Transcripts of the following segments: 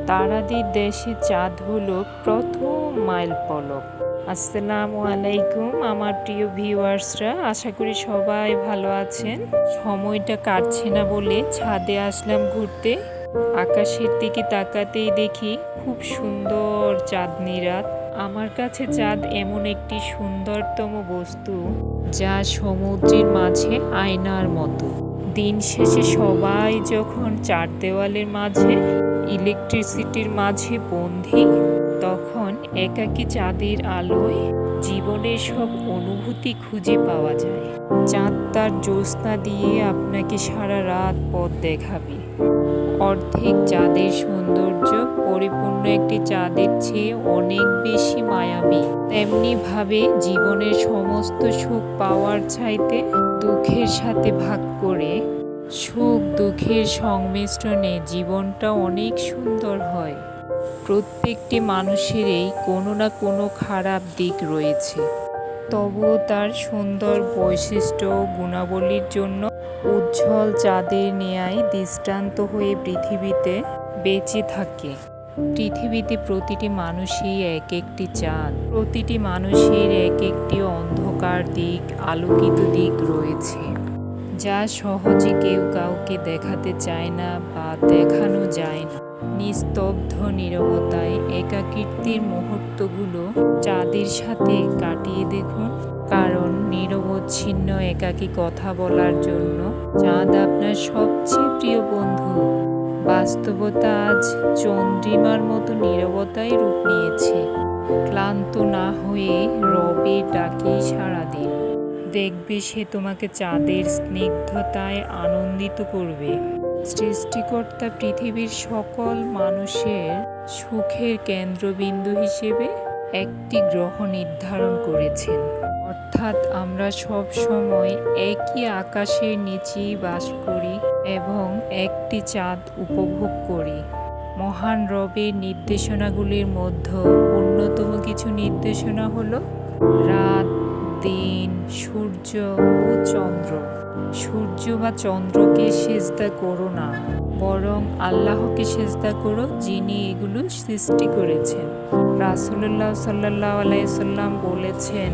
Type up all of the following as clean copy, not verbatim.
তারাদের দেশে চাঁদ হলো প্রথম মাইল ফলক। আসসালামু আলাইকুম আমার প্রিয় ভিউয়ার্সরা, আশা করি সবাই ভালো আছেন। সময়টা কাটছে না বলে ছাদে আসলাম ঘুরতে। আকাশের দিকে তাকাতেই দেখি খুব সুন্দর চাঁদনি রাত। আমার কাছে চাঁদ এমন একটি সুন্দরতম বস্তু যা সমুদ্রের মাঝে আয়নার মতো। দিন শেষে সবাই যখন চার দেওয়ালের মাঝে, ইলেকট্রিসিটির মাঝে বন্দী, তখন একাকী চাঁদের আলোয় জীবনের সব অনুভূতি খুঁজে পাওয়া যায়। চাঁদ তার জ্যোৎস্না দিয়ে আপনাকে সারা রাত পথ দেখাবে। অর্ধেক চাঁদের সৌন্দর্য পরিপূর্ণ একটি চাঁদের চেয়ে অনেক বেশি মায়াবী। তেমনি ভাবে জীবনের সমস্ত সুখ পাওয়ার চাইতে দুঃখের সাথে ভাগ করে সুখ দুঃখের সংমিশ্রণে জীবনটা অনেক সুন্দর হয়। প্রত্যেকটি মানুষেরই কোনো না কোনো খারাপ দিক রয়েছে, তবুও তার সুন্দর বৈশিষ্ট্য ও গুণাবলীর জন্য উজ্জ্বল চাঁদের ন্যায় দৃষ্টান্ত হয়ে পৃথিবীতে বেঁচে থাকে। পৃথিবীতে প্রতিটি মানুষই এক একটি চাঁদ, প্রতিটি মানুষের এক একটি অন্ধকার দিক, আলোকিত দিক রয়েছে, যা সহজে কেউ কাউকে দেখাতে চায় না বা দেখানো যায় না। নিস্তব্ধ নীরবতায় একাকিত্বের মুহূর্তগুলো চাঁদের সাথে কাটিয়ে দেখুন, কারণ নিরবচ্ছিন্ন একাকী কথা বলার জন্য চাঁদ আপনার সবচেয়ে প্রিয় বন্ধু। বাস্তবতা আজ চন্দ্রিমার মতো নীরবতায় রূপ নিয়েছে। ক্লান্ত না হয়ে রবের ডাকেই সাড়া দিন, দেখবে সে তোমাকে চাঁদের স্নিগ্ধতায় আনন্দিত করবে। সৃষ্টিকর্তা পৃথিবীর সকল মানুষের সুখের কেন্দ্রবিন্দু হিসেবে একটি গ্রহ নির্ধারণ করেছেন, অর্থাৎ আমরা সব সময় একই আকাশের নিচেই বাস করি এবং একটি চাঁদ উপভোগ করি। মহান রবের নির্দেশনাগুলির মধ্যে অন্যতম কিছু নির্দেশনা হলো রাত, দিন, সূর্য ও চন্দ্র। সূর্য বা চন্দ্রকে সেজদা করো না, বরং আল্লাহকে সেজদা করো, যিনি এগুলো সৃষ্টি করেছেন। রাসূলুল্লাহ সাল্লাল্লাহু আলাইহি সাল্লাম বলেছেন,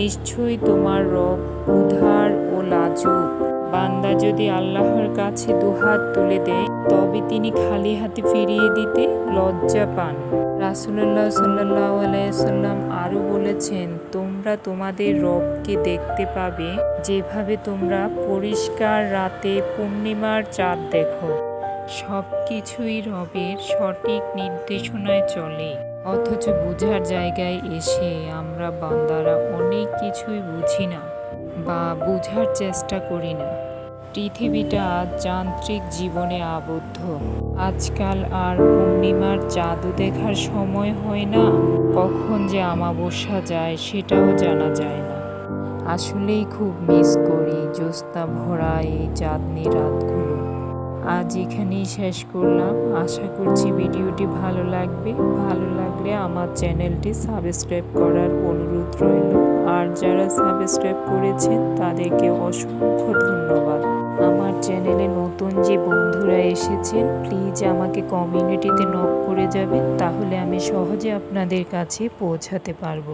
নিশ্চয়ই তোমার রব উদার ও লাজুক। বান্দা যদি আল্লাহর কাছে দুহাত তুলে দেয়, তবে তিনি খালি হাতে ফিরিয়ে দিতে লজ্জা পান। রাসূলুল্লাহ সাল্লাল্লাহু আলাইহি সাল্লাম আরও বলেছেন, তোমরা তোমাদের রবকে দেখতে পাবে যেভাবে তোমরা পরিষ্কার রাতে পূর্ণিমার চাঁদ দেখো। সব কিছুই রবের সঠিক নির্দেশনায় চলে, অথচ বুঝার জায়গায় এসে আমরা বান্দারা অনেক কিছুই বুঝি না বা বুঝার চেষ্টা করি না। পৃথিবীটা আজ যান্ত্রিক জীবনে আবদ্ধ। আজকাল আর পূর্ণিমার চাঁদও দেখার সময় হয় না, কখন যে অমাবস্যা যায় সেটাও জানা যায় না। আসলেই খুব মিস করি জ্যোৎস্না ভরা এই চাঁদনি রাতগুলো। আজ এখানেই শেষ করলাম। আশা করছি ভিডিওটি ভালো লাগবে। ভালো লাগলে আমার চ্যানেলটি সাবস্ক্রাইব করার অনুরোধ রইল। আর যারা সাবস্ক্রাইব করেছেন তাদেরকে অসংখ্য ধন্যবাদ। আমার চ্যানেলে নতুন যে বন্ধুরা এসেছেন, প্লিজ আমাকে কমিউনিটিতে নক করে যাবেন, তাহলে আমি সহজে আপনাদের কাছে পৌঁছাতে পারবো।